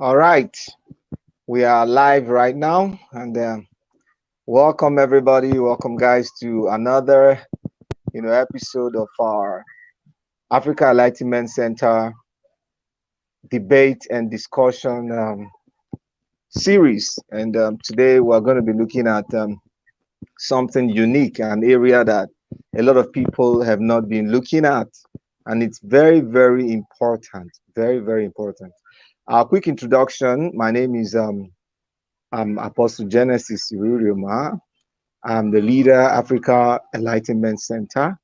All right, we are live right now, and welcome everybody. Welcome, guys, to another episode of our Africa Enlightenment Center debate and discussion series. And today we're going to be looking at something unique, an area that a lot of people have not been looking at, and it's very, very important. Very, very important. A quick introduction. My name is I'm Apostle Genesis Irurioma. I'm the leader, Africa Enlightenment Center.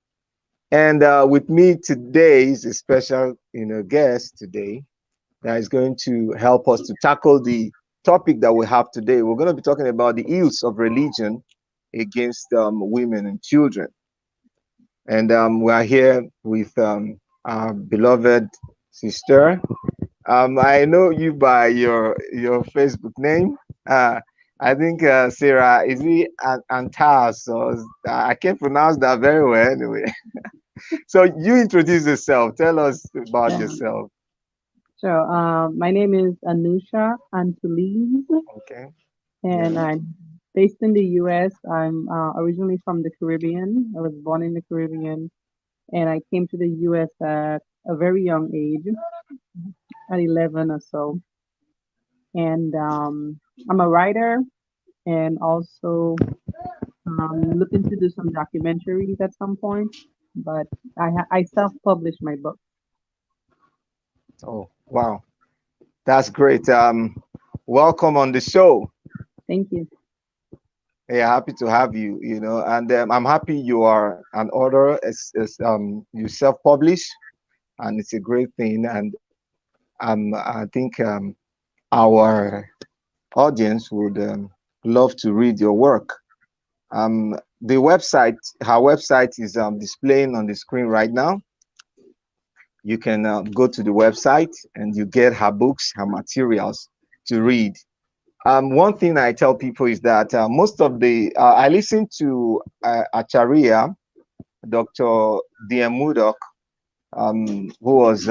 And with me today is a special, guest today that is going to help us to tackle the topic that we have today. We're going to be talking about the ills of religion against women and children. And we are here with our beloved sister. I know you by your Facebook name. I think Sarah, is it Antilles? Or I can't pronounce that very well anyway. So you introduce yourself. Tell us about Yeah, yourself. sure. My name is Anusha Antilles, Okay. and Yeah. I'm based in the U.S. I'm originally from the Caribbean. I was born in the Caribbean, and I came to the U.S. at a very young age, at 11 or so. And I'm a writer, and also looking to do some documentaries at some point. But I self-published my book. Oh, wow. That's great. Welcome on the show. Thank you. Yeah, happy to have you, and I'm happy you are an author. You self-publish, and it's a great thing. And I think our audience would love to read your work. The website, her website is displaying on the screen right now. You can go to the website and you get her books, her materials to read. One thing I tell people is that most of I listen to Acharya, Dr. DM Murdoch, who was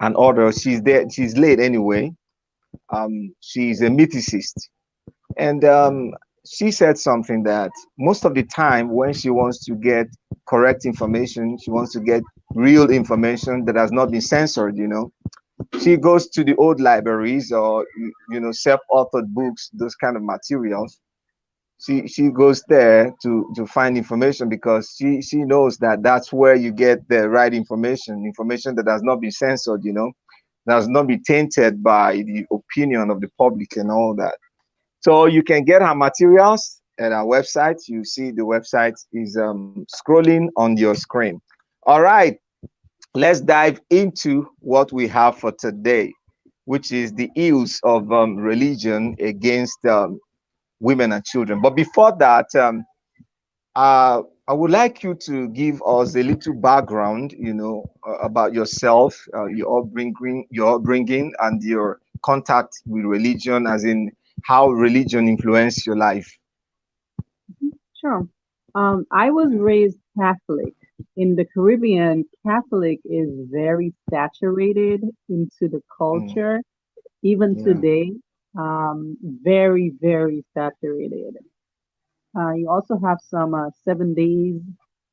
an author. She's there. She's late anyway. She's a mythicist, and she said something that most of the time when she wants to get correct information, she wants to get real information that has not been censored. She goes to the old libraries or self-authored books, those kind of materials. She goes there to find information because she knows that that's where you get the right information that has not been censored, that has not been tainted by the opinion of the public and all that. So you can get her materials at our website. You see the website is scrolling on your screen. All right, let's dive into what we have for today, which is the ills of religion against women and children. But before that, I would like you to give us a little background, about yourself, your upbringing, and your contact with religion, as in how religion influenced your life. Sure. I was raised Catholic. In the Caribbean, Catholic is very saturated into the Mm, culture, even yeah, today. Very, very saturated. You also have some 7 days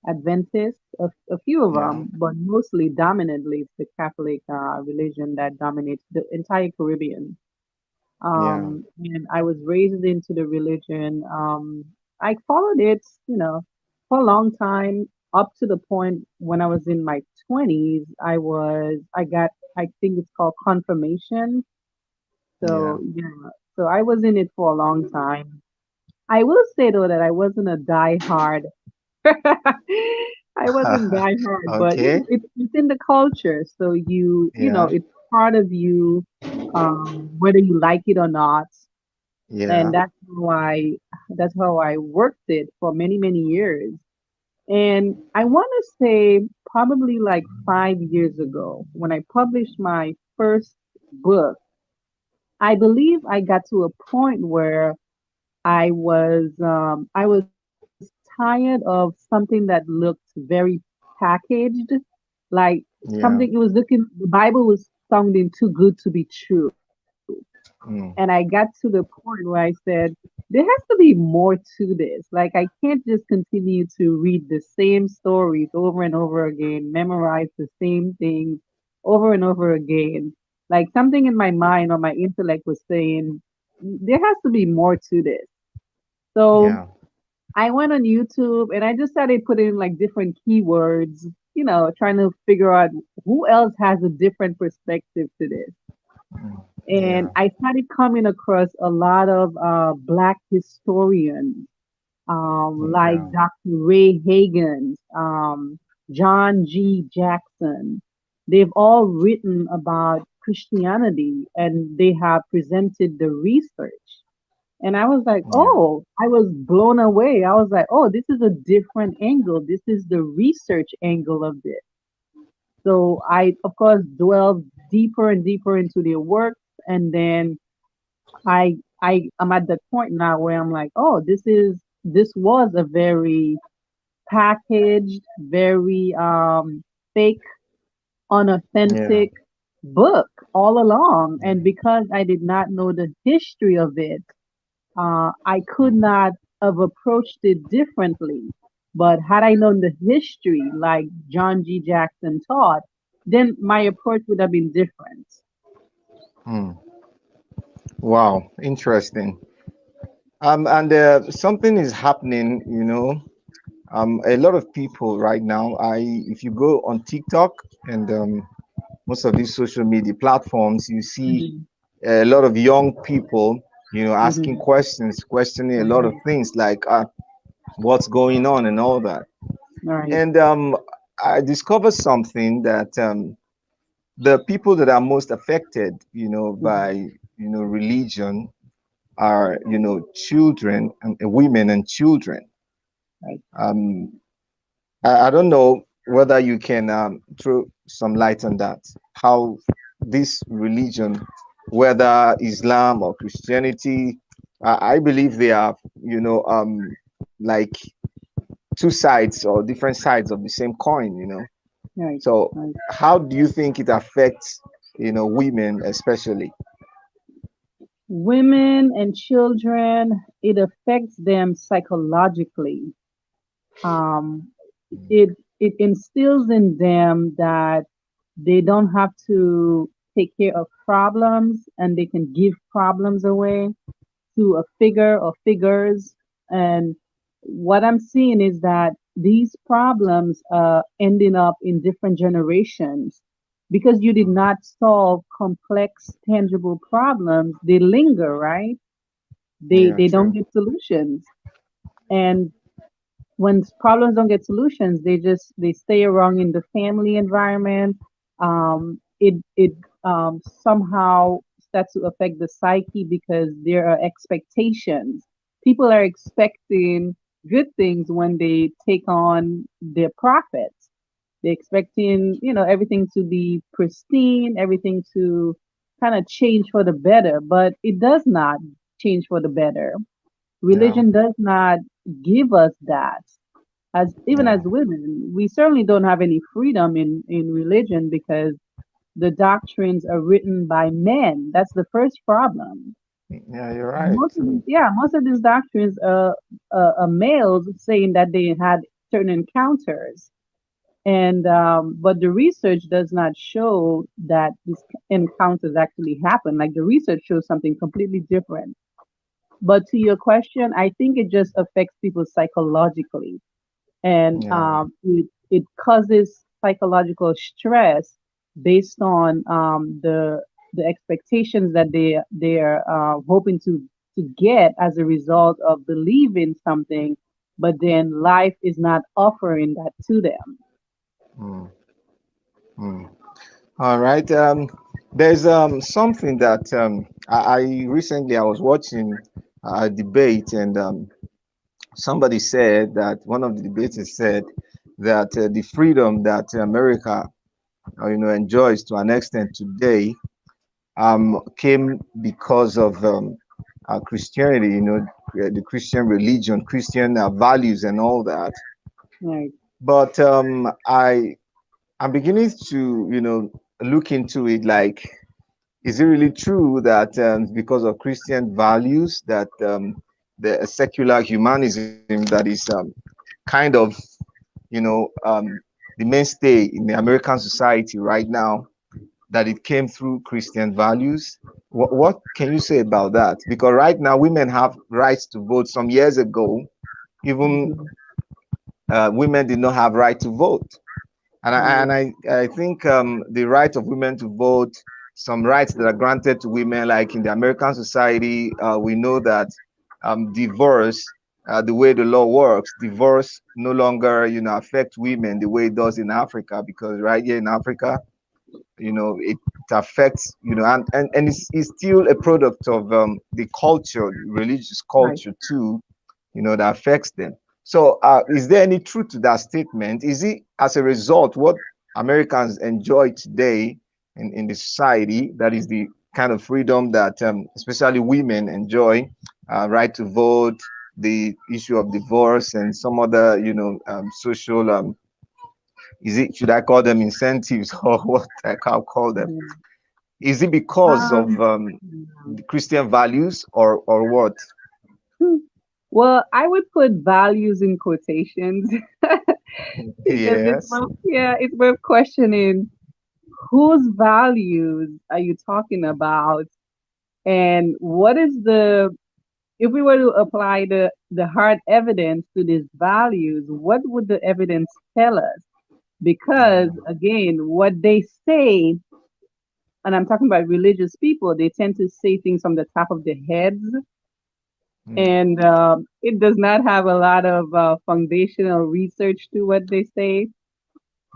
Adventists, a few of yeah, them, but mostly dominantly it's the Catholic religion that dominates the entire Caribbean. yeah, And I was raised into the religion. I followed it, for a long time, up to the point when I was in my 20s, I got, I think it's called confirmation. yeah. So, yeah, so I was in it for a long time. I will say though that I wasn't a diehard. I wasn't diehard, but Okay. it's in the culture. So Yeah, it's part of you, whether you like it or not. And yeah, that's how I worked it for many, many years. And I want to say probably like 5 years ago when I published my first book, I believe I got to a point where I was tired of something that looked very packaged, like yeah, something it was looking the Bible was sounding too good to be true. And I got mm, to the point where I said, there has to be more to this. Like, I can't just continue to read the same stories over and over again, memorize the same things over and over again. Like, something in my mind or my intellect was saying, there has to be more to this. So yeah, I went on YouTube and I just started putting in like different keywords, trying to figure out who else has a different perspective to this. mm, And yeah, I started coming across a lot of Black historians, like yeah, Dr. Ray Hagan's, John G. Jackson. They've all written about Christianity and they have presented the research. And I was like, yeah, oh, I was blown away. I was like, oh, this is a different angle. This is the research angle of this. So I, of course, delved deeper and deeper into their work. And then I'm at that point now where I'm like, oh, this was a very packaged, very fake, yeah, unauthentic book all along. And because I did not know the history of it, I could not have approached it differently. But had I known the history, like John G. Jackson taught, then my approach would have been different. mm. Wow, interesting. And something is happening, a lot of people right now. If you go on TikTok and most of these social media platforms, you see Hmm. a lot of young people, asking Hmm. questions, questioning a lot of Hmm. things like what's going on and all that. Right. And I discovered something that the people that are most affected, by Hmm. religion are children and women and children. Right. Um, I don't know whether you can throw some light on that. How this religion, whether Islam or Christianity, I believe they are, like two sides or different sides of the same coin. Right. So, Right. how do you think it affects, women especially? Women and children, it affects them psychologically. Um, it instills in them that they don't have to take care of problems and they can give problems away to a figure or figures. And what I'm seeing is that these problems ending up in different generations because you did not solve complex, tangible problems. They linger, right? Yeah, They don't true. get solutions. And when problems don't get solutions, they stay around in the family environment. It somehow starts to affect the psyche because there are expectations. People are expecting good things when they take on their profits. They're expecting, everything to be pristine, everything to kind of change for the better, but it does not change for the better. Yeah, Religion does not give us that. As even yeah, as women, we certainly don't have any freedom in religion because the doctrines are written by men. That's the first problem. yeah. You're right. True. Most of these doctrines are males saying that they had certain encounters, and but the research does not show that these encounters actually happen. Like the research shows something completely different. But to your question, I think it just affects people psychologically, and Yeah, it causes psychological stress based on the expectations that they're hoping to get as a result of believing something, but then life is not offering that to them. mm, mm. All right. There's something that I recently I was watching a debate, and somebody said that one of the debaters said that the freedom that America enjoys to an extent today came because of Christianity, the Christian religion, Christian values, and all that. Right. But I'm beginning to look into it, like, is it really true that because of Christian values that the secular humanism that is kind of, you know, the mainstay in the American society right now, that it came through Christian values? What can you say about that? Because right now women have rights to vote. Some years ago, even Mhm. women did not have right to vote. Right. I think the right of women to vote, some rights that are granted to women, like in the American society, we know that divorce, the way the law works, divorce no longer, you know, affect women the way it does in Africa, because right here in Africa, you know, it affects, you know, and it's still a product of the culture, religious Right. culture too, you know, that affects them. So, is there any truth to that statement? Is it as a result what Americans enjoy today in the society, that is the kind of freedom that especially women enjoy, right to vote, the issue of divorce, and some other, you know, social, is it, should I call them incentives or what I can call them? Mhm. Is it because of Yeah. the Christian values, or what? Hmm. Well, I would put values in quotations because Yes. it's worth questioning whose values are you talking about, and what is the, if we were to apply the hard evidence to these values, what would the evidence tell us? Because Yeah. again, what they say, and I'm talking about religious people, they tend to say things from the top of their heads, Mm. and it does not have a lot of foundational research to what they say.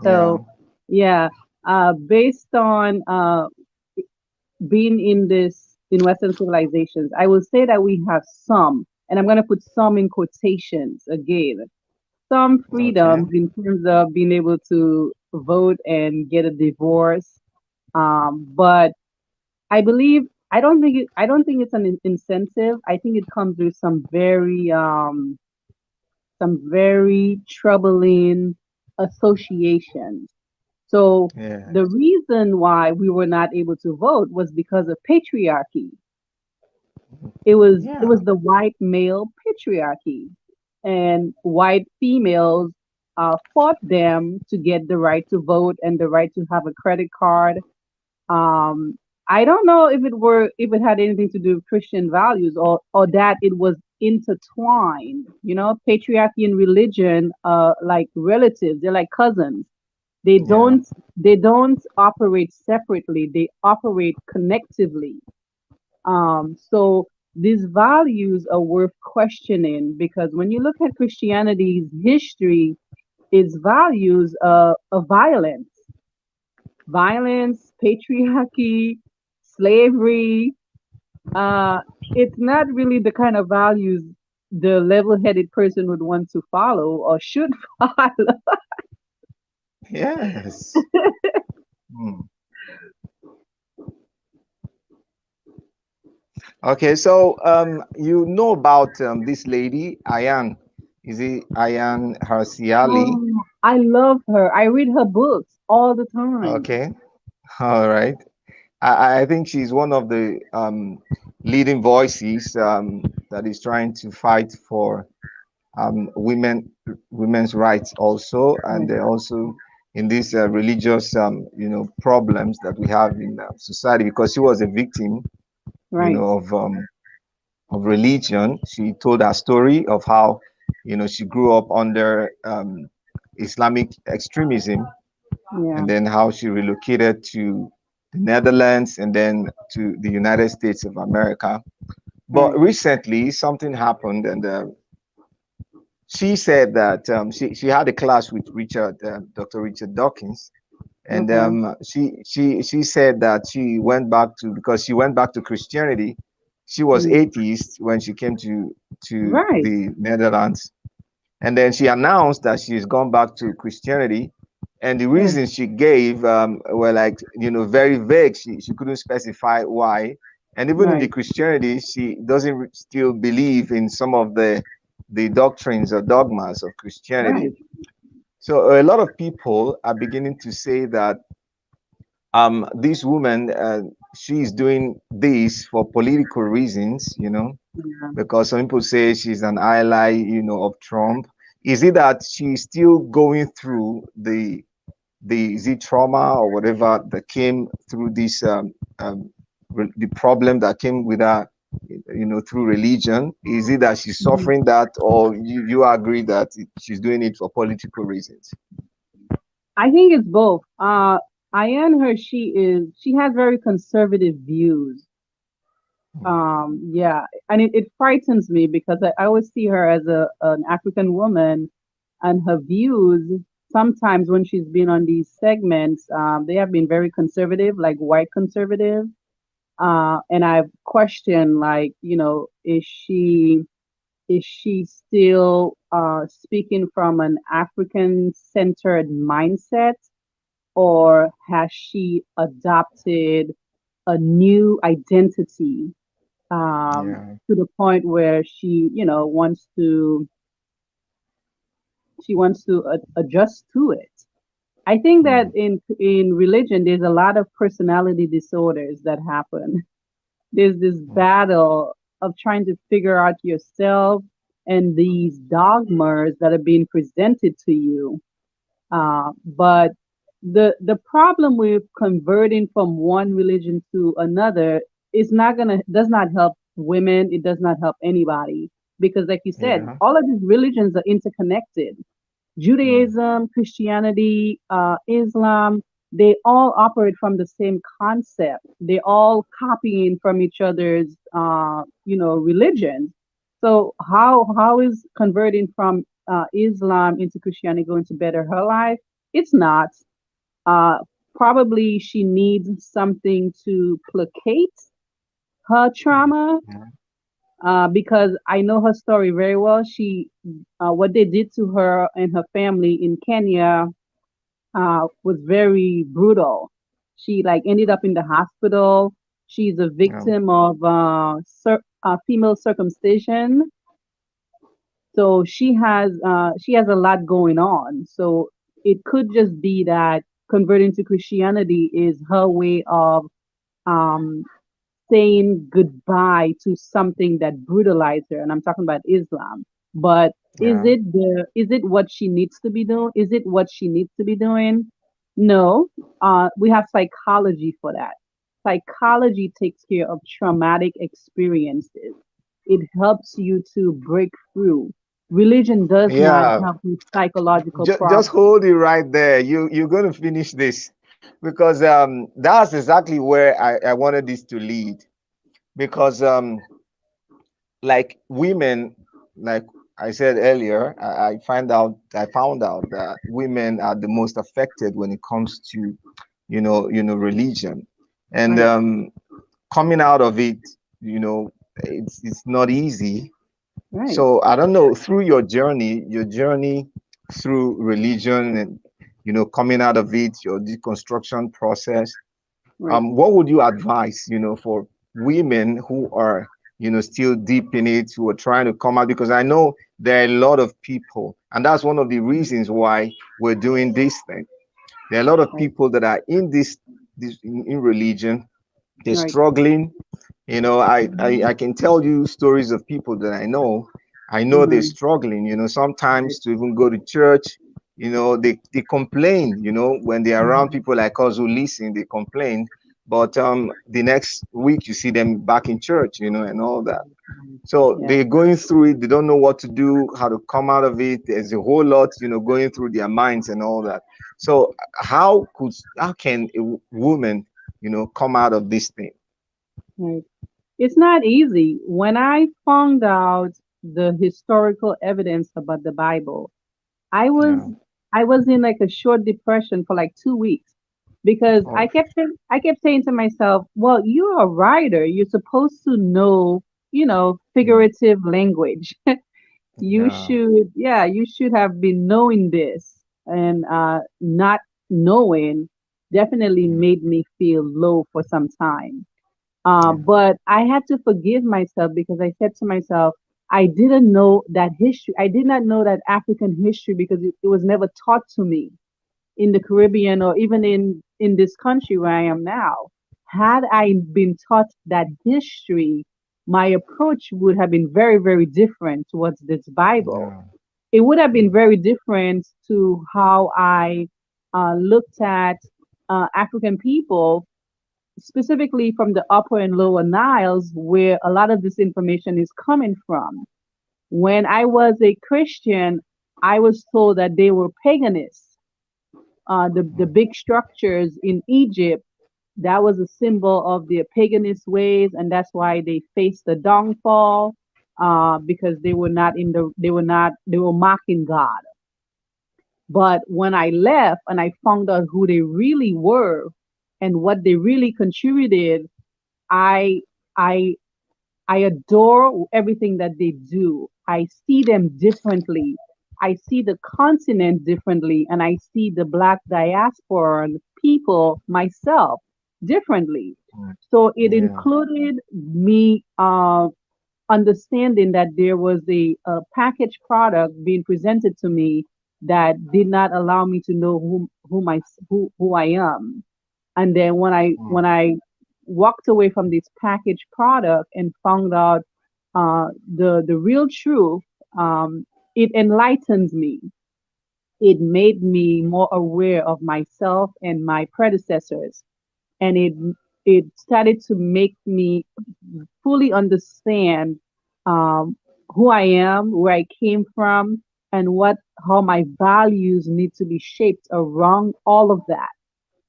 Yeah. So, yeah, based on being in this in Western civilizations, I will say that we have some, and I'm going to put some in quotations again, some Okay. freedoms in terms of being able to vote and get a divorce. But I believe I don't think it's an incentive. I think it comes with some very troubling associations. So Yeah. the reason why we were not able to vote was because of patriarchy. It Yeah. was the white male patriarchy, and white females fought them to get the right to vote and the right to have a credit card. Um, I don't know if it had anything to do with Christian values, or that it was intertwined. You know, patriarchy and religion are like relatives. They're like cousins. They Yeah. don't they don't operate separately. They operate connectively. So these values are worth questioning, because when you look at Christianity's history, its values are violence, patriarchy, slavery. Uh, it's not really the kind of values the level-headed person would want to follow or should follow. Yes. Hmm. Okay, so you know about this lady, Ayan. Is it Ayan Harsiali? Oh, I love her. I read her books all the time. Okay. All right. I think she's one of the leading voices that is trying to fight for women's rights also, and Right, also in these religious you know, problems that we have in society, because she was a victim, you right, know, of religion. She told her story of how, you know, she grew up under Islamic extremism, yeah, and then how she relocated to the Netherlands and then to the United States of America. But right, recently, something happened, and she said that she had a class with Dr. Richard Dawkins, and okay, she said that she went back to, because she went back to Christianity. She was mm, atheist when she came to right, the Netherlands, and then she announced that she's gone back to Christianity. And the yeah, reasons she gave were, like, you know, very vague. She couldn't specify why. And even in the right, Christianity, she doesn't still believe in some of the doctrines or dogmas of Christianity. right, So a lot of people are beginning to say that this woman, she's doing this for political reasons, Yeah. because some people say she's an ally, of Trump. Is it that she's still going through the is it trauma or whatever that came through this the problem that came with her, through religion? Is it that she's Mhm. suffering that, or you agree that she's doing it for political reasons? I think it's both. I and her, she has very conservative views. Yeah, and it frightens me because I always see her as an African woman, and her views sometimes when she's been on these segments, they have been very conservative, like white conservative. And I've questioned, like, is she still speaking from an African centered mindset, or has she adopted a new identity, Yeah, to the point where she wants to adjust to it. I think that mm, in religion there's a lot of personality disorders that happen. There's this mm, battle of trying to figure out yourself and these dogmas that are being presented to you. But the problem with converting from one religion to another is not gonna does not help women. It does not help anybody because, like you said, yeah, all of these religions are interconnected. mm, Judaism, Christianity, Islam, they all operate from the same concept. They all copying from each other's, religions. So how is converting from Islam into Christianity going to better her life? It's not. Uh, Probably she needs something to placate her trauma, yeah, because I know her story very well. What they did to her and her family in Kenya was very brutal. She like ended up in the hospital. She's a yeah, victim of female circumcision. So she has a lot going on. So it could just be that converting to Christianity is her way of um, saying goodbye to something that brutalized her, and I'm talking about Islam. But yeah. is it what she needs to be doing? Is it what she needs to be doing? No. We have psychology for that. Psychology takes care of traumatic experiences. It helps you to break through. Religion does not Yeah, help with psychological just problems. hold it right there. You're going to finish this, because that's exactly where I wanted this to lead. Because like women, like I said earlier, I found out that women are the most affected when it comes to religion, and Right, coming out of it, you know it's not easy. right, So I don't know, through your journey through religion, and coming out of it, your deconstruction process, right, what would you advise, for women who are, still deep in it, who are trying to come out? Because I know there are a lot of people, and that's one of the reasons why we're doing this thing. There are a lot of right, people that are in this in religion. They're right. struggling. Mm-hmm. I can tell you stories of people that I know. I know they're Mm-hmm. struggling, Right, sometimes to even go to church. They complain, when they're around mm-hmm. people like us who listen, they complain. But the next week you see them back in church, and all that. So Yeah. they're going through it. They don't know what to do, how to come out of it. There's a whole lot, going through their minds and all that. So how can a woman, come out of this thing? Right. It's not easy. When I found out the historical evidence about the Bible, I Yeah. was I was in like a short depression for like 2 weeks because Oh, I kept saying to myself, "Well, you're a writer. You're supposed to know, mm, figurative language. yeah. You should have been knowing this." And not knowing definitely Mm, made me feel low for some time. yeah. But I had to forgive myself because I said to myself, I didn't know that history. I did not know that African history because it was never taught to me. in the Caribbean or even in this country where I am now, had I been taught that history, my approach would have been very, very different towards this Bible. Yeah. It would have been Mm. very different to how I looked at African people, specifically from the upper and lower Niles, where a lot of this information is coming from. When I was a Christian, I was told that they were paganists. The Mm. big structures in Egypt, that was a symbol of their paganist ways, and that's why they faced the downfall, because they were mocking God. But when I left and I found out who they really were and what they really contributed, I I I adore everything that they do. I see them differently. I see the continent differently, and I see the Black diaspora and people myself differently. Mm. So it Yeah. included me understanding that there was a packaged product being presented to me that did not allow me to know who I am. And then when Mm. I walked away from this packaged product and found out the real truth, it enlightens me. It made me more aware of myself and my predecessors, and it started to make me fully understand um, who I am, where I came from, and what how my values need to be shaped around all of that.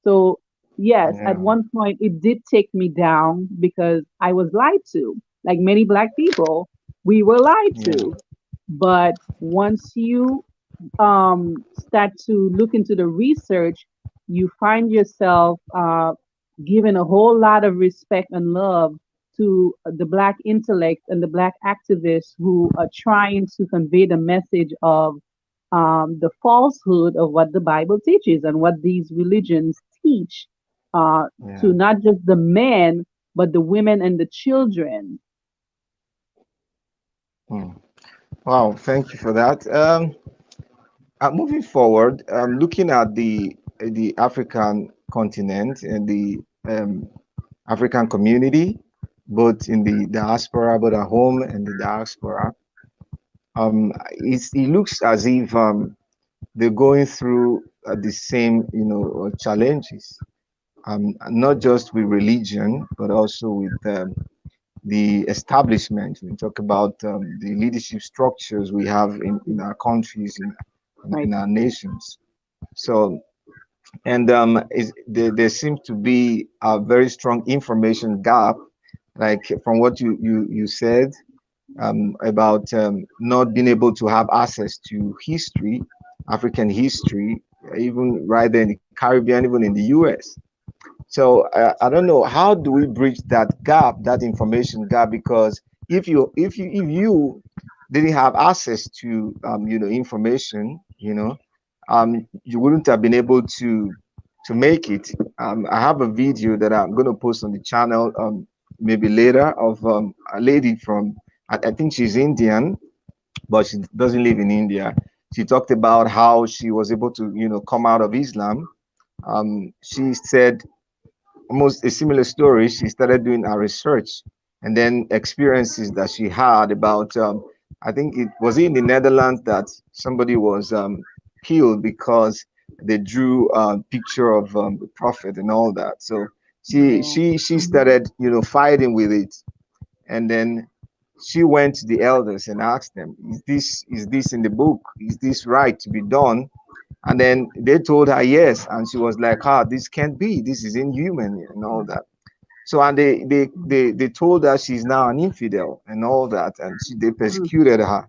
So, yes, at Yeah. one point it did take me down because I was lied to. Like many Black people, we were lied Yeah. to. But once you start to look into the research, you find yourself giving a whole lot of respect and love to the Black intellect and the Black activists who are trying to convey the message of the falsehood of what the Bible teaches and what these religions teach uh, to Yeah. not just the men, but the women and the children. Mm. Wow. Thank you for that. Moving forward, looking at the African continent and the um, African community, both in the diaspora, both at home and the diaspora, it looks as if they're going through the same, challenges, not just with religion, but also with the establishment. We talk about the leadership structures we have in our countries, Right. in our nations. So, and there seems to be a very strong information gap, like from what you said about not being able to have access to history, African history, even right there in the Caribbean, even in the US. So I don't know, how do we bridge that gap, that information gap? Because if you didn't have access to information, you wouldn't have been able to make it. I have a video that I'm going to post on the channel maybe later of a lady from I think she's Indian, but she doesn't live in India. She talked about how she was able to come out of Islam. She said almost a similar story. She started doing her research and then experiences that she had about, I think it was in the Netherlands that somebody was killed because they drew a picture of the prophet and all that. So Yeah. she Mhm. started, fighting with it. And then she went to the elders and asked them, is this in the book? Is this right to be done? And then they told her yes, and she was like, "Ah, this can't be. This is inhuman and all that." So, and they told her she's now an infidel and all that, and they Mhm. persecuted her.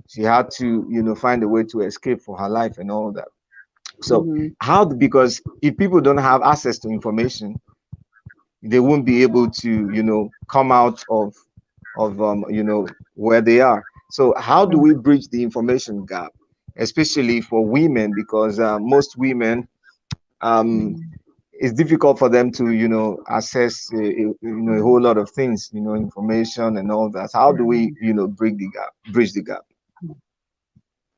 She had to, find a way to escape for her life and all that. So, Mhm. how? Because if people don't have access to information, they won't be able to, come out of where they are. So, how do we Mhm. bridge the information gap, especially for women? Because most women um, Mhm. it's difficult for them to access a Mhm. whole lot of things, information and all that. How do we Mhm. bridge the gap?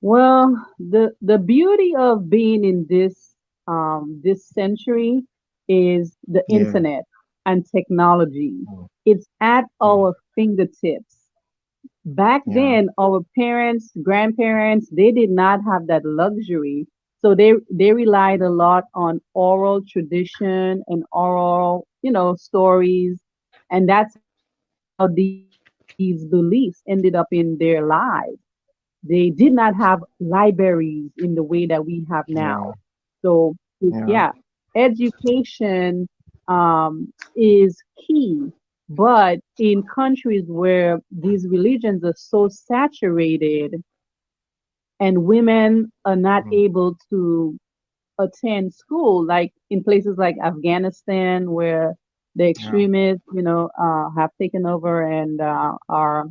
Well, the beauty of being in this this century is the Yeah. internet and technology. Mm, It's at mm, our fingertips. Back yeah. then, our parents, grandparents, they did not have that luxury. So they relied a lot on oral tradition and oral, stories. And that's how these beliefs ended up in their lives. They did not have libraries in the way that we have now. Yeah. So, yeah, Yeah. education is key. But in countries where these religions are so saturated and women are not Mm, able to attend school, like in places like Afghanistan, where the yeah. extremists, have taken over and are,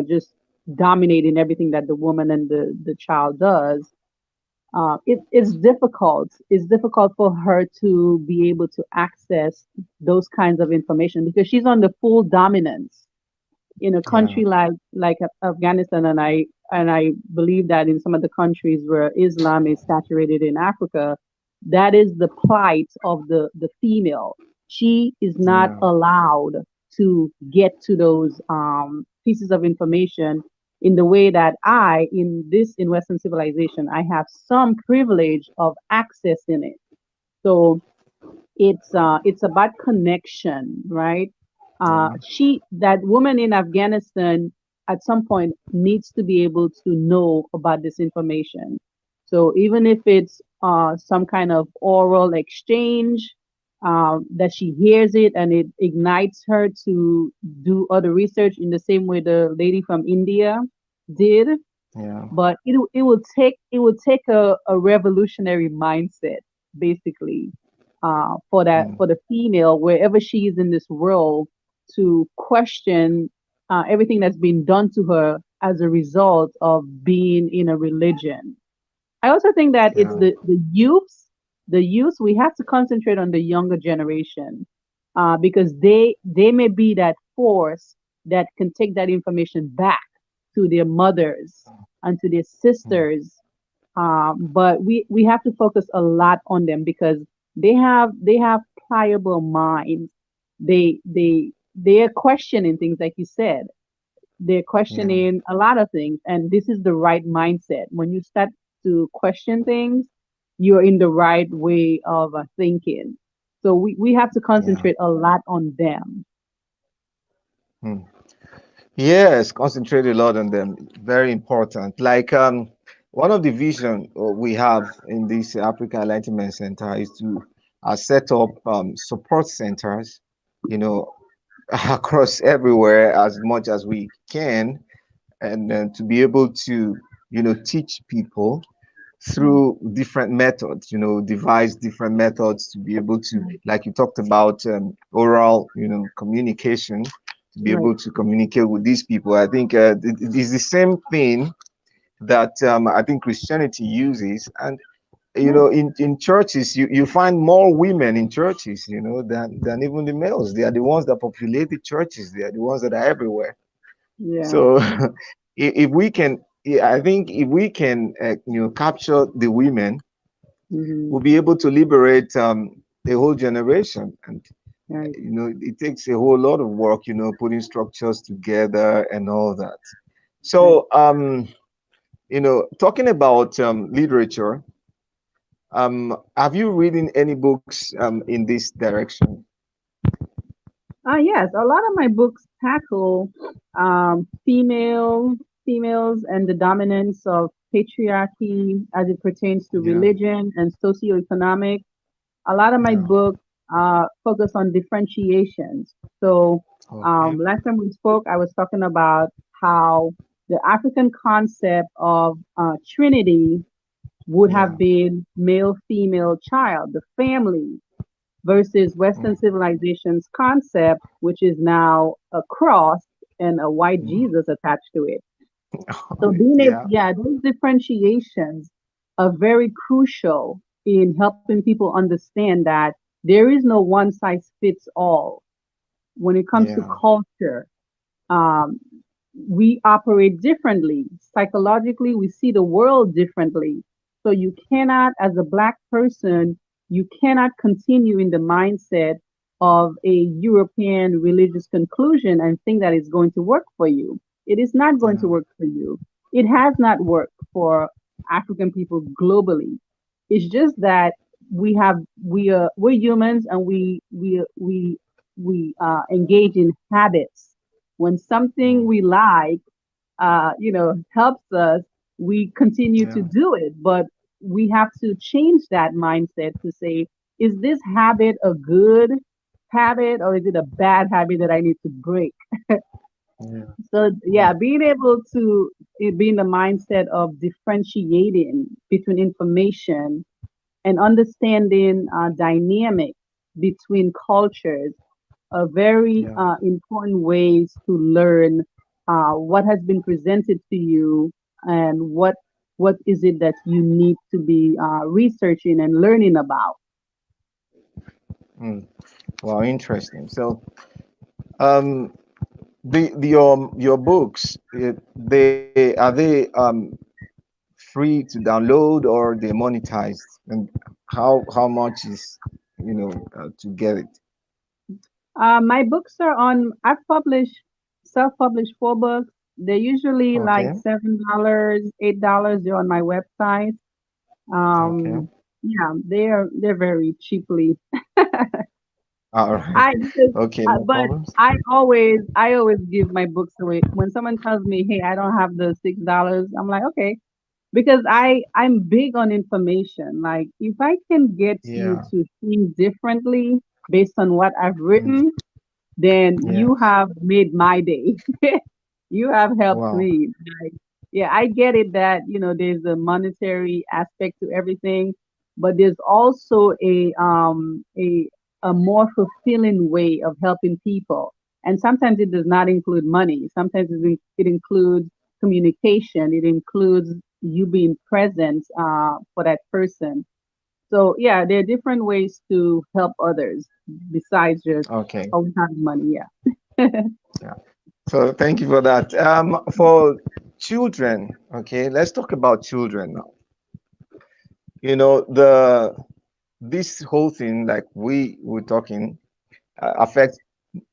just dominating everything that the woman and the child does. It's difficult. It's difficult for her to be able to access those kinds of information because she's on the full dominance in a Yeah. country like Afghanistan, and I believe that in some of the countries where Islam is saturated in Africa, that is the plight of the female. She is not Yeah. allowed to get to those pieces of information in the way that in Western civilization, I have some privilege of accessing it. So it's about connection, right? Yeah. She that woman in Afghanistan at some point needs to be able to know about this information. So even if it's some kind of oral exchange, that she hears it and it ignites her to do other research in the same way the lady from India did. Yeah. But it will take a revolutionary mindset basically Mm, for the female wherever she is in this world to question everything that's been done to her as a result of being in a religion. I also think that it's yeah. the youths. We have to concentrate on the younger generation because they may be that force that can take that information back to their mothers and to their Mm, sisters. But we have to focus a lot on them because they have pliable minds. They are questioning things like you said. They're yeah. questioning a lot of things, and this is the right mindset. When you start to question things, you're in the right way of thinking. So we have to Yeah. concentrate a lot on them. Mm. Yes, concentrate a lot on them. Very important. Like one of the vision we have in this Africa Enlightenment Center is to set up support centers, you know, across everywhere as much as we can, and to be able to, teach people Mm, through different methods, devise different methods to be able to, right, like you talked about, oral, communication, to be right, able to communicate with these people. I think it is the same thing that I think Christianity uses. And, right. in churches, you find more women in churches, than even the males. They are the ones that populate the churches. They are the ones that are everywhere. Yeah. So if we can, yeah, I think if we can, capture the women, Hmm. we'll be able to liberate a whole generation. And Right. it takes a whole lot of work, putting structures together and all that. Right. So, talking about literature, have you reading any books in this direction? Yes, a lot of my books tackle females and the dominance of patriarchy as it pertains to Yeah, religion and socioeconomic. A lot of my yeah. books focus on differentiations. So Okay. last time we spoke, I was talking about how the African concept of Trinity would Yeah. have been male, female, child, the family versus Mm, Western civilization's concept, which is now a cross and a white mm. Jesus attached to it. So Yeah, those differentiations are very crucial in helping people understand that there is no one size fits all when it comes to yeah, culture. Um, we operate differently. Psychologically, we see the world differently. So you cannot, as a black person, you cannot continue in the mindset of a European religious conclusion and think that it's going to work for you. It is not going to Yeah. work for you. It has not worked for African people globally. It's just that we're humans and we engage in habits. When something Mm. we like helps us, we continue to Yeah. do it. But we have to change that mindset to say, is this habit a good habit or is it a bad habit that I need to break? Yeah. So Yeah. yeah, being able to be in the mindset of differentiating between information and understanding dynamics between cultures are very Yeah. important ways to learn what has been presented to you and what is it that you need to be researching and learning about. Mm. Wow, interesting. So, um, your books, they are they free to download or they monetized, and how much is to get it? My books are on. I've published self-published 4 books. They're usually like Okay. $7, $8. They're on my website. Okay. Um, yeah, they're very cheaply. All right. I because Okay, no but problems. I always give my books away. When someone tells me, "Hey, I don't have the $6," I'm like, "Okay," because I'm big on information. Like if I can get you Yeah. to think differently based on what I've Mm. written, then you Yes. have made my day. You have helped Wow. me. Like, yeah, I get it that, there's a monetary aspect to everything, but there's also a more fulfilling way of helping people. And sometimes it does not include money. Sometimes it includes communication. It includes you being present for that person. So yeah, there are different ways to help others besides just Okay. always having money. Yeah. Yeah. So thank you for that. For children, okay, let's talk about children now. The this whole thing, like we were talking, affects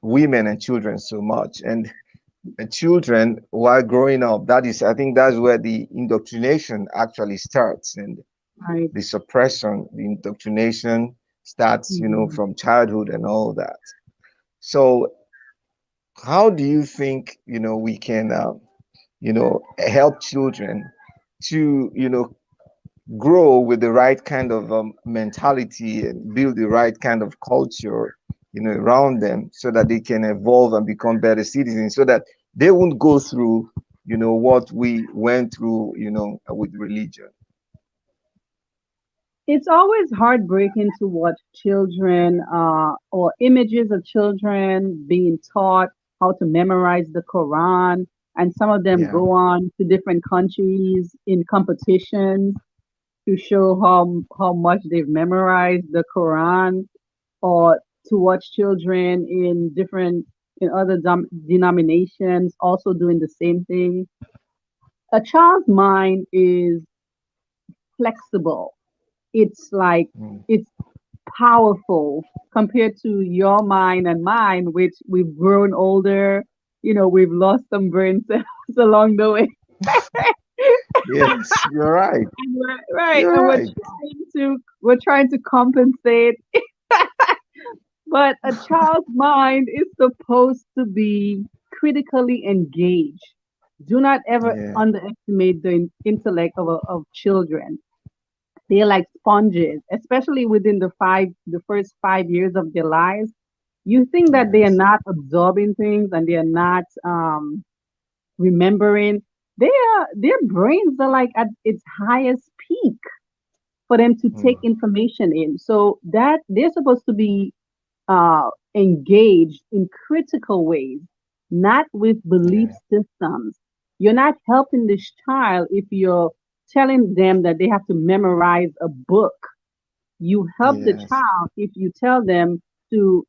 women and children so much, and children while growing up, that is, I think that's where the indoctrination actually starts, and Right. the suppression, the indoctrination starts, Mhm. from childhood and all that. So how do you think, we can, help children to, grow with the right kind of mentality and build the right kind of culture, around them so that they can evolve and become better citizens so that they won't go through, what we went through, with religion. It's always heartbreaking to watch children or images of children being taught how to memorize the Quran, and some of them Yeah. go on to different countries in competitions to show how much they've memorized the Quran, or to watch children in other denominations also doing the same thing. A child's mind is flexible. It's like Mm. it's powerful compared to your mind and mine, which we've grown older. We've lost some brain cells along the way. Yes, you're right. Right, You're and we're right. trying to compensate. But a child's mind is supposed to be critically engaged. Do not ever Yeah. underestimate the intellect of children. They're like sponges, especially within the first 5 years of their lives. You think that they are Yes. not absorbing things and they are not remembering. Their brains are like at its highest peak for them to take Mm. information in. So that they're supposed to be engaged in critical ways, not with belief Yeah. systems. You're not helping this child if you're telling them that they have to memorize a book. You help the Yes. child if you tell them to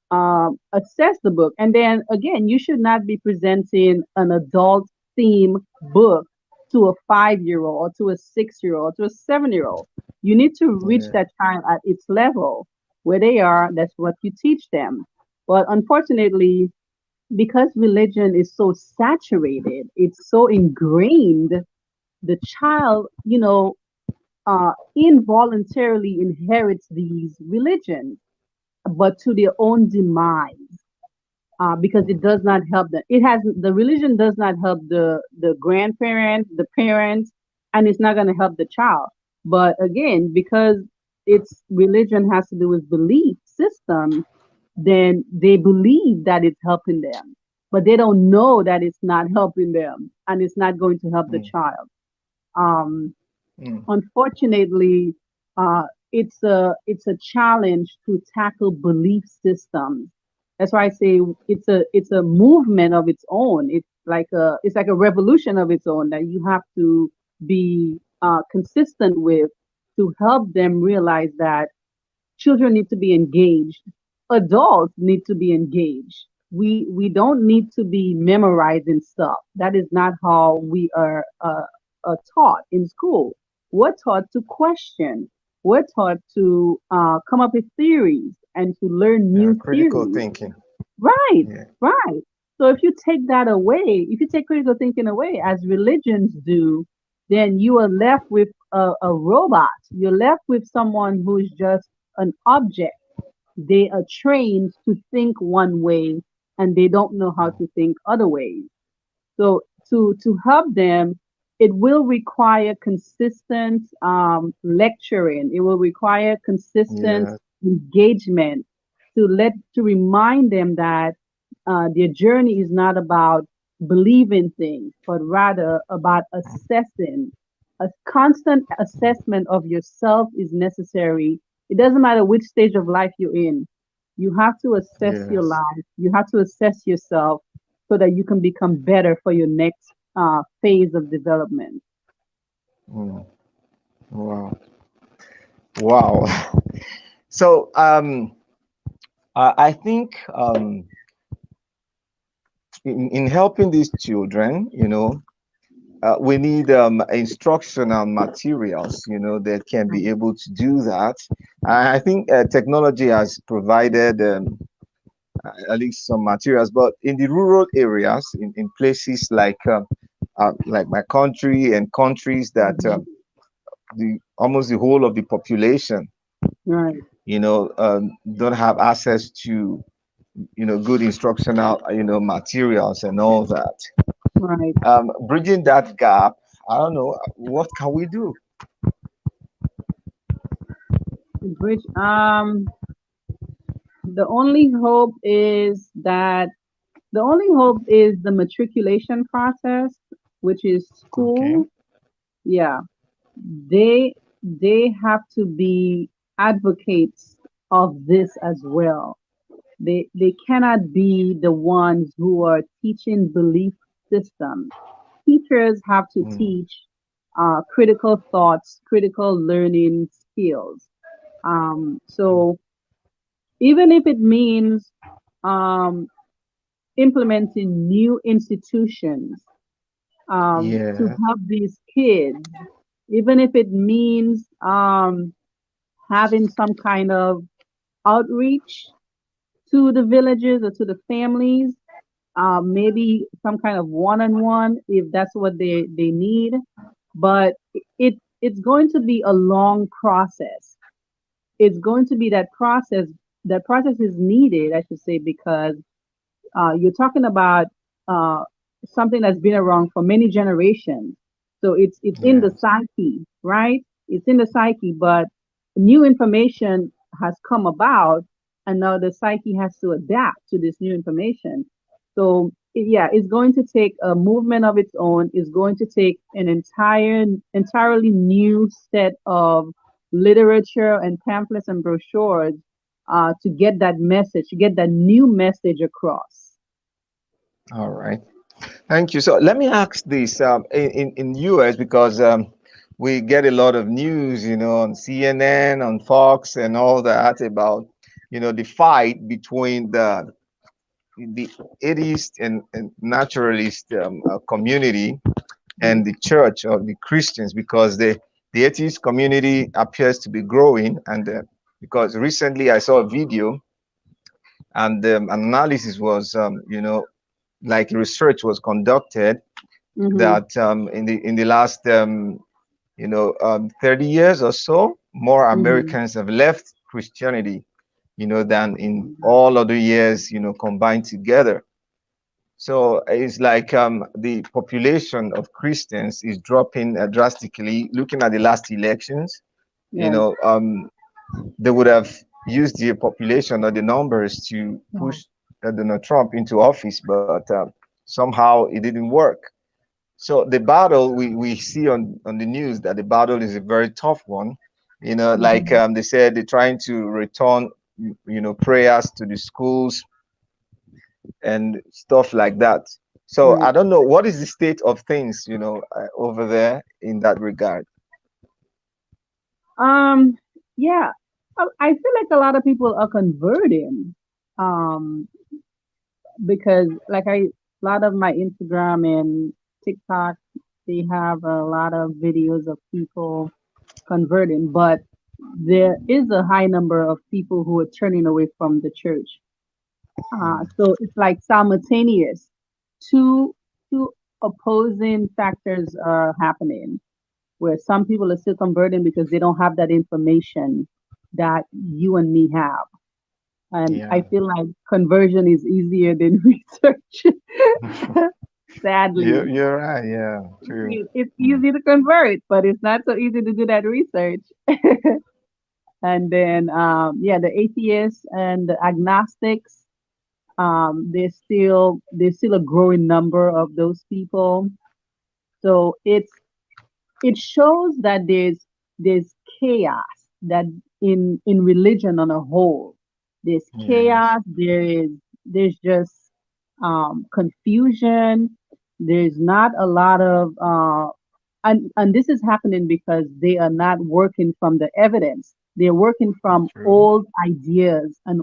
assess the book. And then again, you should not be presenting an adult theme book. to a 5-year-old or to a 6-year-old, to a 7-year-old. You need to reach Yeah. that child at its level where they are. That's what you teach them. But unfortunately, because religion is so saturated, it's so ingrained, the child, involuntarily inherits these religions, but to their own demise, because it does not help them. The religion does not help the grandparent, the parents, and it's not going to help the child. But again, because its religion has to do with belief systems, then they believe that it's helping them, but they don't know that it's not helping them and it's not going to help the Mm, child. Um, mm, Unfortunately, it's a challenge to tackle belief systems. That's why I say it's a movement of its own. It's like a revolution of its own that you have to be consistent with to help them realize that children need to be engaged. Adults need to be engaged. We don't need to be memorizing stuff. That is not how we are taught in school. We're taught to question. We're taught to come up with theories and to learn yeah, new critical theories. thinking. Right, Yeah. right. So if you take that away, if you take critical thinking away, as religions do, then you are left with a robot. You're left with someone who is just an object. They are trained to think one way and they don't know how to think other ways. So to help them, it will require consistent lecturing. It will require consistent Yeah. engagement to remind them that their journey is not about believing things, but rather about assessing. A constant assessment of yourself is necessary. It doesn't matter which stage of life you're in. You have to assess your Yes. life. You have to assess yourself so that you can become better for your next phase of development. Mm, wow. Wow. So I think in helping these children, we need instructional materials, that can be able to do that. I think technology has provided at least some materials, but in the rural areas, in places like my country and countries that Mhm. the almost the whole of the population, Right, don't have access to, good instructional, materials and all that. right. Bridging that gap, I don't know, what can we do? Which the only hope is that the only hope is the matriculation process, which is Okay. school. Yeah, they have to be advocates of this as well. They cannot be the ones who are teaching belief systems. Teachers have to Mm, teach critical thoughts, critical learning skills. So even if it means um, implementing new institutions to yeah. help these kids, even if it means having some kind of outreach to the villages or to the families, maybe some kind of one-on-one if that's what they need. But it's going to be a long process. It's going to be that process. That process is needed, I should say, because you're talking about uh, something that's been around for many generations. So it's in the Yes. psyche, right? It's in the psyche, but new information has come about, and now the psyche has to adapt to this new information. So yeah, it's going to take a movement of its own. It's going to take an entirely new set of literature and pamphlets and brochures to get that message, to get that new message across. All right. Thank you. So let me ask this, in US, because we get a lot of news, on CNN, on Fox, and all that about, the fight between the atheist and naturalist community. and the church of the Christians, because the atheist community appears to be growing. And because recently I saw a video, and an analysis was, like research was conducted, Mm-hmm. that in the last 30 years or so, more Mm-hmm. Americans have left Christianity, than in all other years, combined together. So it's like the population of Christians is dropping drastically. Looking at the last elections, you Yes. know, um, they would have used the population or the numbers to Yeah. push Donald Trump into office, but somehow it didn't work. So the battle, we see on the news that the battle is a very tough one. Like Mm-hmm. they said, they're trying to return, prayers to the schools and stuff like that. So Right. I don't know what is the state of things, over there in that regard. Um, yeah. I feel like a lot of people are converting. Um, because a lot of my Instagram and TikTok, they have a lot of videos of people converting, but there is a high number of people who are turning away from the church. So it's like simultaneous. Two two opposing factors are happening where some people are still converting because they don't have that information that you and me have. And I Yeah. feel like conversion is easier than research. you're, Sadly, you're right. Yeah, true. it's Mm. easy to convert, but it's not so easy to do that research. And then, yeah, the atheists and the agnostics, there's still a growing number of those people. So it shows that there's chaos that in religion on a whole. There's Yes. chaos, there's just confusion. There's not a lot of and this is happening because they are not working from the evidence. They're working from True. old ideas and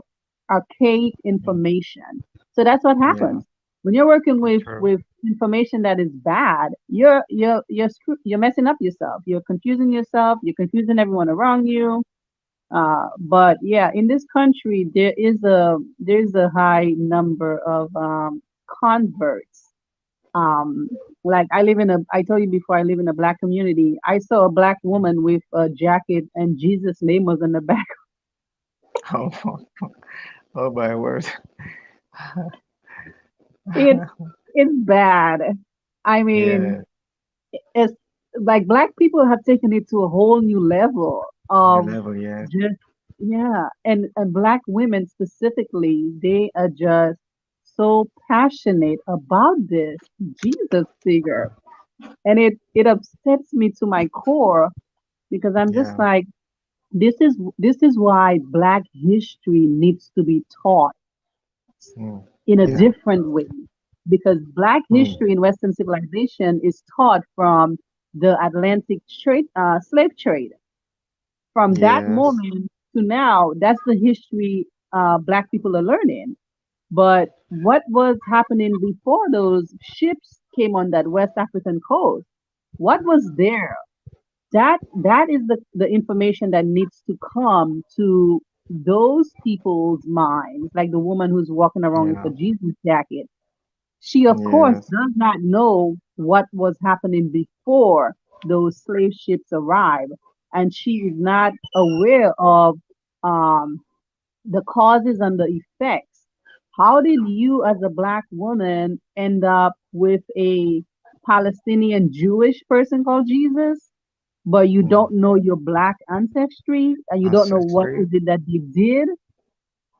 archaic Mm. information. So that's what Yeah. happens. When you're working with True. with information that is bad, you're messing up yourself. You're confusing yourself. You're confusing everyone around you. But yeah, in this country, there's a high number of converts. Like I told you before, I live in a black community. I saw a black woman with a jacket and Jesus' name was on the back. Oh, oh my word. It's it's bad. I mean, Yeah. it's like black people have taken it to a whole new level New of level. Yes. just yeah, and black women specifically, they are just so passionate about this Jesus figure, and it upsets me to my core because I'm just Yeah. like, this is why Black history needs to be taught Mm. in a Yeah. different way. Because Black Mm. history in Western civilization is taught from the Atlantic slave trade. From that Yes. moment to now, that's the history Black people are learning. But what was happening before those ships came on that West African coast? What was there? That is the information that needs to come to those people's minds, like the woman who's walking around with Yeah. the Jesus jacket. She of course Yes. does not know what was happening before those slave ships arrived, and she is not aware of um, the causes and the effects. How did you as a black woman end up with a Palestinian Jewish person called Jesus, but you Mm. don't know your black ancestry and you don't know what Ancestry. is it that they did?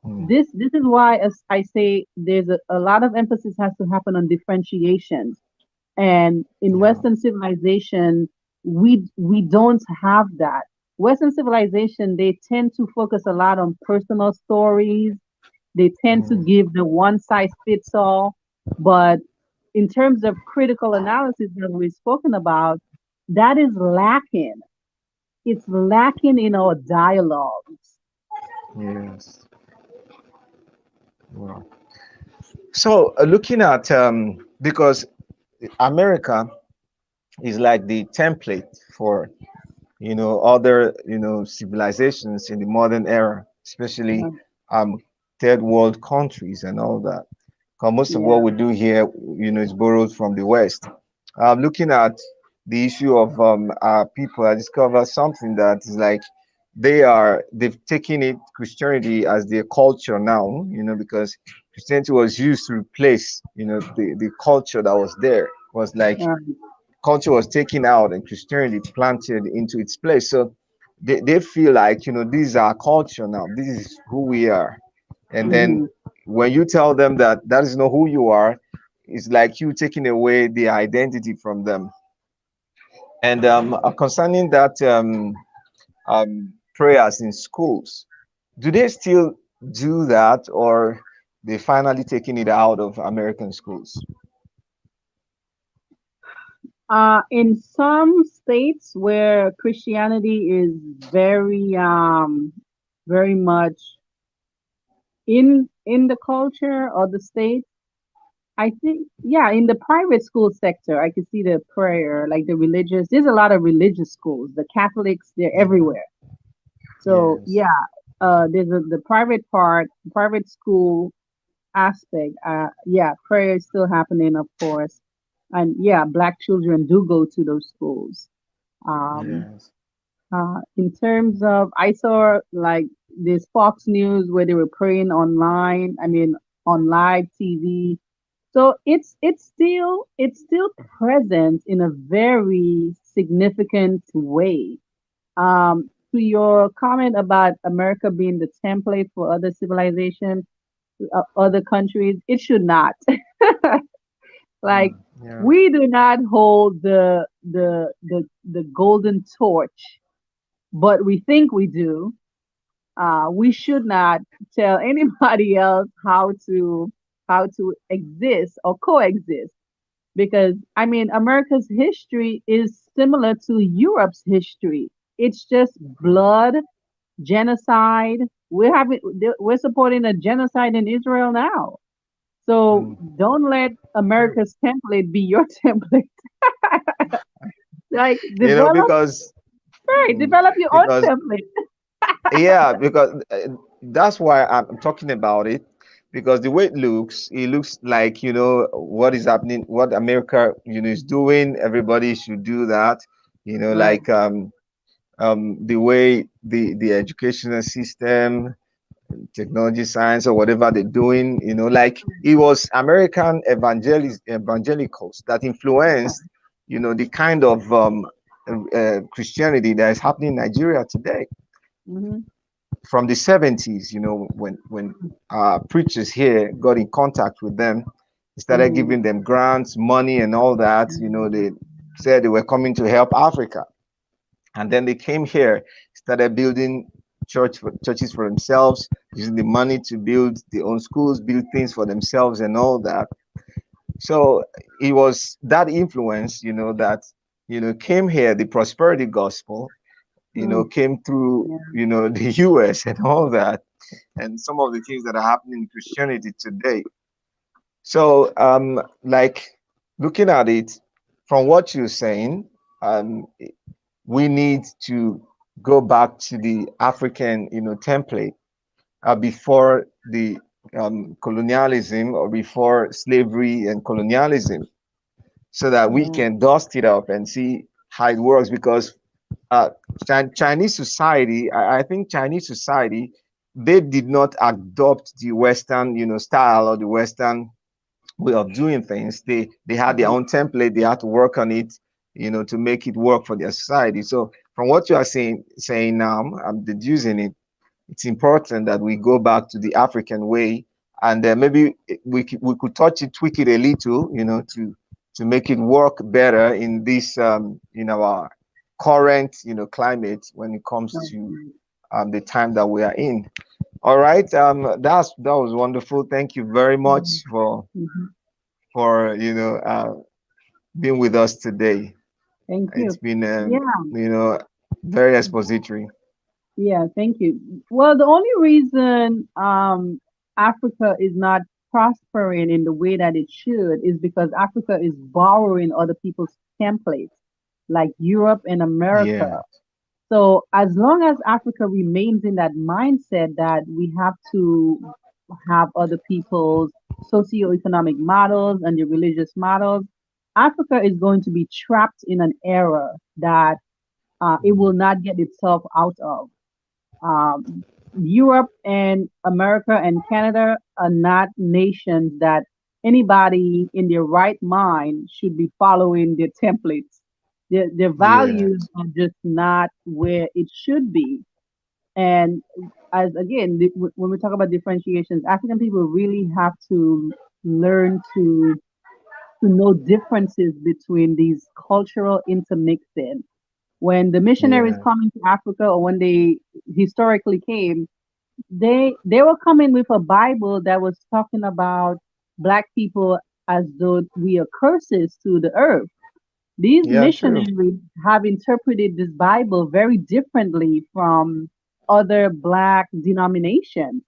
Mm. This is why, as I say, there's a lot of emphasis has to happen on differentiations. And in Yeah. Western civilization, we don't have that. Western civilization, they tend to focus a lot on personal stories. They tend to Mm. give the one size fits all. But in terms of critical analysis that we've spoken about, that is lacking. It's lacking in our dialogues. Yes. Wow. So looking at because America is like the template for other civilizations in the modern era, especially Yeah. um third world countries and all that. 'Cause most of what Yeah. we do here, is borrowed from the West. Looking at the issue of people, I discovered something that is like they've taken it Christianity as their culture now, because Christianity was used to replace, the culture that was there. It was like culture was taken out and Christianity planted into its place. So they feel like, this is our culture now. This is who we are. And then Mm-hmm. when you tell them that that is not who you are, it's like you taking away the identity from them. And concerning that prayers in schools, do they still do that, or they finally taking it out of American schools? In some states where Christianity is very, very much in the culture or the state, I think, yeah, in the private school sector, I could see the prayer, like the religious. There's a lot of religious schools. The Catholics, they're everywhere. So Yes. yeah, there's the private part, private school aspect. Yeah, prayer is still happening, of course, and yeah, black children do go to those schools. Um, Yes. in terms of, I saw like this Fox News where they were praying online. I mean, on live TV. So it's still present in a very significant way. To your comment about America being the template for other civilization, other countries, it should not. Like Yeah. we do not hold the golden torch, but we think we do. We should not tell anybody else how to exist or coexist because I mean America's history is similar to Europe's history. It's just blood, genocide. We're supporting a genocide in Israel now. So Mm. don't let True. America's template be your template. Like Because develop your own because template. yeah, because that's why I'm talking about it. Because the way it looks like what is happening, what America is doing. Everybody should do that. Right. Like the way the educational system, technology, science, or whatever they're doing. Like it was American evangelicals that influenced the kind of Christianity that is happening in Nigeria today Hmm. from the 70s, when preachers here got in contact with them, they started Hmm. giving them grants, money, and all that. They said they were coming to help Africa. And then they came here, started building churches for themselves, using the money to build their own schools, build things for themselves, and all that. So it was that influence, that came here. The prosperity gospel, Mm. came through, Yeah. the U.S. and all that, and some of the things that are happening in Christianity today. So, like looking at it from what you're saying, um, we need to go back to the African, template before the colonialism or before slavery and colonialism, so that we Yeah. can dust it up and see how it works. Because uh, Chinese society, I think Chinese society, they did not adopt the Western, style or the Western way of doing things. They had their Mm. own template. They had to work on it, to make it work for their society. So from what you are saying now, I'm deducing it's important that we go back to the African way, and maybe we could touch it, tweak it a little, to make it work better in this in our current climate when it comes Right. to Right. the time that we are in. All right, that was wonderful. Thank you very Mhm. much Mhm. for being with us today. Thank It's you. been Yeah. very expository. Yeah. Thank you. Well, the only reason Africa is not prospering in the way that it should is because Africa is borrowing other people's templates. like Europe and America. Yeah. So as long as Africa remains in that mindset that we have to have other people's socioeconomic models and the religious models, Africa is going to be trapped in an era that it will not get itself out of. Europe and America and Canada are not nations that anybody in their right mind should be following their templates. Their values Yes. are just not where it should be. And as again, when we talk about differentiations, African people really have to learn to know differences between these cultural intermixing. When the missionaries Yeah. come into Africa or when they historically came, they were coming with a Bible that was talking about black people as though we are curses to the earth. These Yeah. True. missionaries have interpreted this Bible very differently from other black denominations.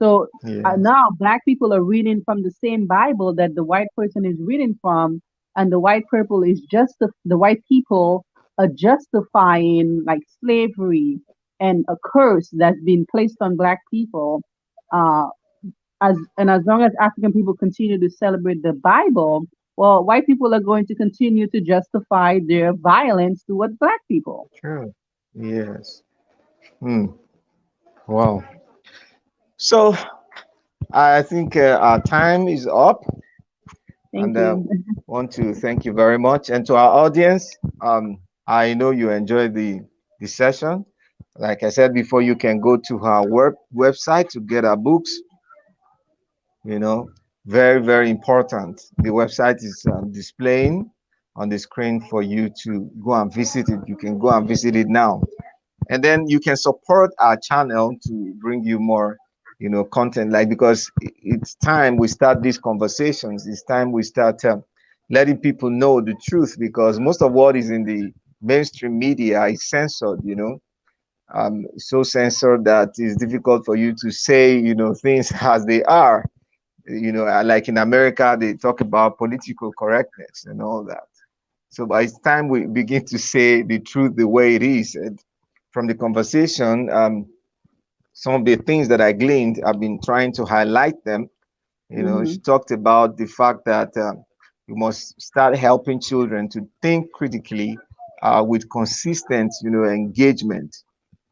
So Yes. now black people are reading from the same Bible that the white person is reading from, and the white people are justifying like slavery and a curse that's been placed on black people. Uh, as long as African people continue to celebrate the Bible, well, white people are going to continue to justify their violence towards black people. True. Yes. Hmm. Wow. So I think our time is up, and Thank you. want to thank you very much. And to our audience, I know you enjoyed the session. Like I said before, you can go to our website to get our books. You know, very very important. The website is displaying on the screen for you to go and visit it. You can go and visit it now, and then you can support our channel to bring you more content, like, because it's time we start these conversations. It's time we start letting people know the truth, because most of what is in the mainstream media is censored, so censored that it's difficult for you to say things as they are. Like in America, they talk about political correctness and all that. So by it's time we begin to say the truth the way it is. And from the conversation, some of the things that I gleaned, I've been trying to highlight them. She Hmm. talked about the fact that we must start helping children to think critically with consistent, engagement,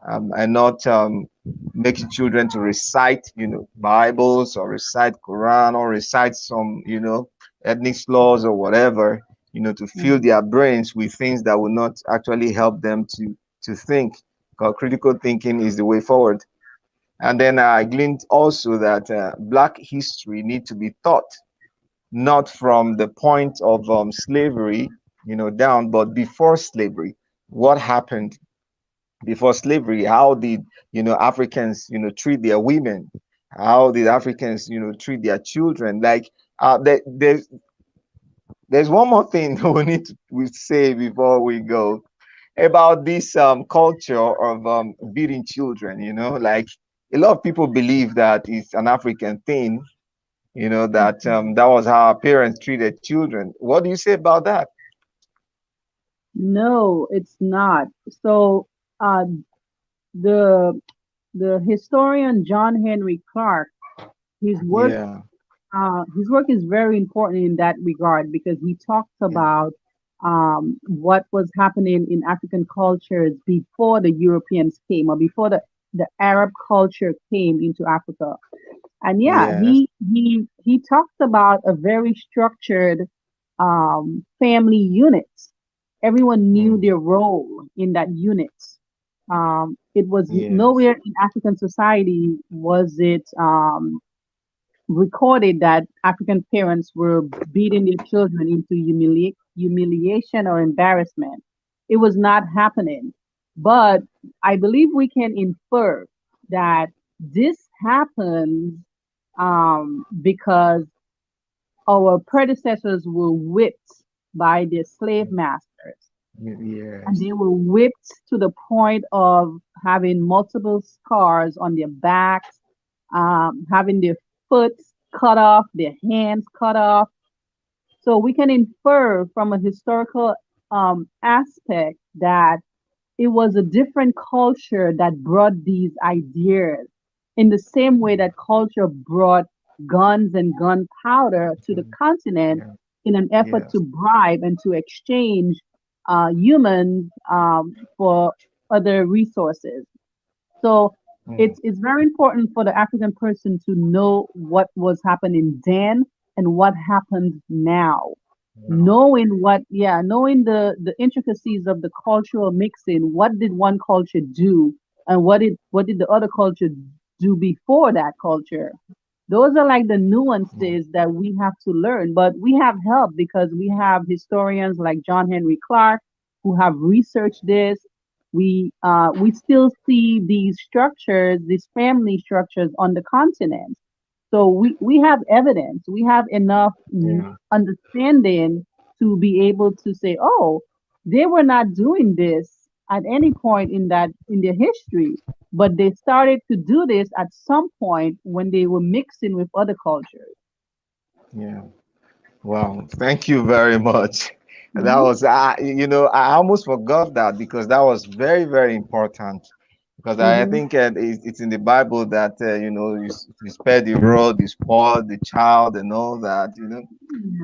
and not making children to recite, Bibles, or recite Quran, or recite some, ethnic laws or whatever, to fill Hmm. their brains with things that will not actually help them to think. Because critical thinking is the way forward. And then I gleaned also that Black history need to be taught, not from the point of slavery, down, but before slavery. What happened before slavery? How did Africans treat their women? How did Africans treat their children? Like there's one more thing we need to we say before we go about this culture of beating children. Like a lot of people believe that it's an African thing. That that was how our parents treated children. What do you say about that? No, it's not. So uh, the the historian John Henry Clark, his work Yeah, his work is very important in that regard because he talks yeah, about what was happening in African cultures before the Europeans came or before the Arab culture came into Africa. And yeah, yes, he talks about a very structured family unit. Everyone knew mm, their role in that unit. It was yes, nowhere in African society was it recorded that African parents were beating their children into humiliation or embarrassment. It was not happening. But I believe we can infer that this happens because our predecessors were whipped by their slave masters. And yes, they were whipped to the point of having multiple scars on their backs, having their foot cut off, their hands cut off. So we can infer from a historical aspect that it was a different culture that brought these ideas in the same way that culture brought guns and gunpowder to the Mm. continent Yeah. in an effort to Yes. bribe and to exchange humans for other resources. So Mm. it's very important for the African person to know what was happening then and what happens now. Well. Knowing knowing the intricacies of the cultural mixing. What did one culture do, and what did the other culture do before that culture? Those are like the Mm. nuances that we have to learn. But we have help because we have historians like John Henry Clark who have researched this. We still see these structures, these family structures on the continent. So we have evidence. We have enough Yeah. understanding to be able to say, oh, they were not doing this at any point in their history, but they started to do this at some point when they were mixing with other cultures. Yeah. Wow. Thank you very much. That Hmm. was, I almost forgot that because that was very, very important. Because I Hmm. think it's in the Bible that, you spare the rod, you spoil the child, and all that.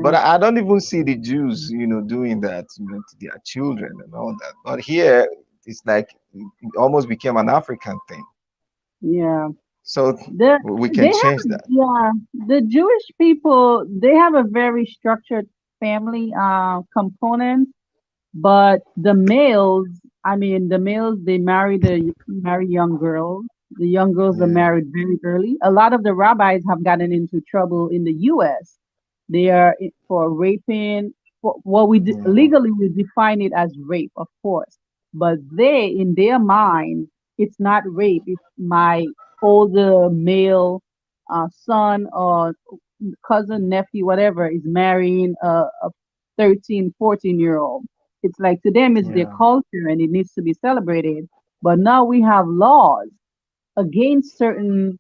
But Yeah. I don't even see the Jews, doing that, to their children and all that. But here, it's like it almost became an African thing. Yeah. So The we they can have change that. the Jewish people, they have a very structured family component. But the males, I mean, the males, they marry young girls. The young girls are Yeah. married very early. A lot of the rabbis have gotten into trouble in the U.S. They are for raping. For, well, Yeah. legally we define it as rape, of course, but they, in their mind, it's not rape. If my older male son or cousin, nephew, whatever, is marrying a 13, 14-year old, it's like to them it's their Yeah. culture and it needs to be celebrated. But now we have laws against certain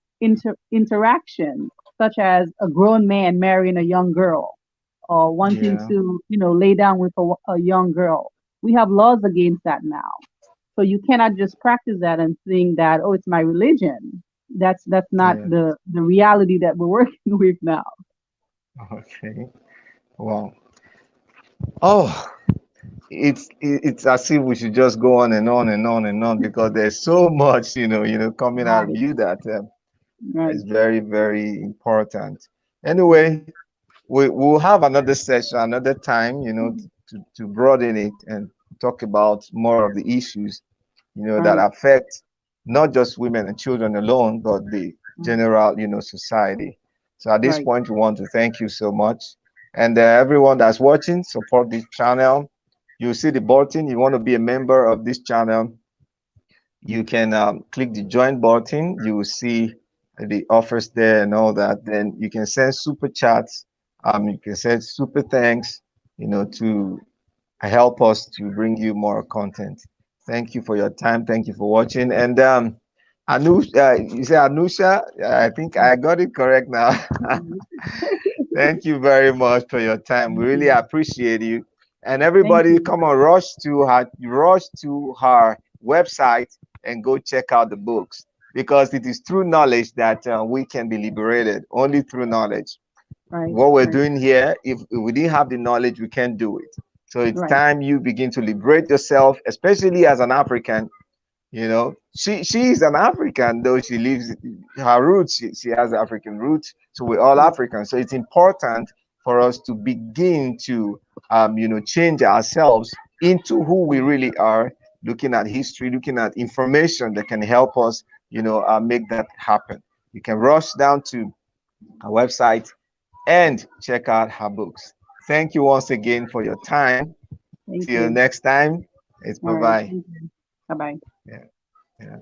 interactions, such as a grown man marrying a young girl or wanting Yeah. to, lay down with a young girl. We have laws against that now. So you cannot just practice that and think that, oh, it's my religion. That's not Yeah. the reality that we're working with now. Okay. Wow. Oh, it's as if we should just go on and on and on and on because there's so much, coming out of Right, you that right, is very, very important. Anyway, we'll have another session, another time, to broaden it and talk about more of the issues, that right, affect not just women and children alone, but the general, society. So at this right. point, we want to thank you so much. And everyone that's watching, support this channel. You see the button. You want to be a member of this channel, you can click the join button. You will see the offers there and all that. Then you can send super chats. You can send super thanks, to help us to bring you more content. Thank you for your time. Thank you for watching. And you say Anusha? I think I got it correct now. Mhm. Thank you very much for your time. We Thank really you. appreciate you. And Thank everybody, you. come on, rush to her website and go check out the books because it is through knowledge that we can be liberated. Only through knowledge. Right, What we're right, doing here, if we didn't have the knowledge, we can't do it. So it's right. time you begin to liberate yourself, especially as an African. She's an African, though she lives her roots. She has African roots, so we're all Mm. African. So it's important for us to begin to, change ourselves into who we really are. Looking at history, looking at information that can help us, make that happen. You can rush down to our website and check out her books. Thank you once again for your time. Thank Till you. next time, it's All bye right. bye. Thank you. Bye bye. Yeah. Yeah.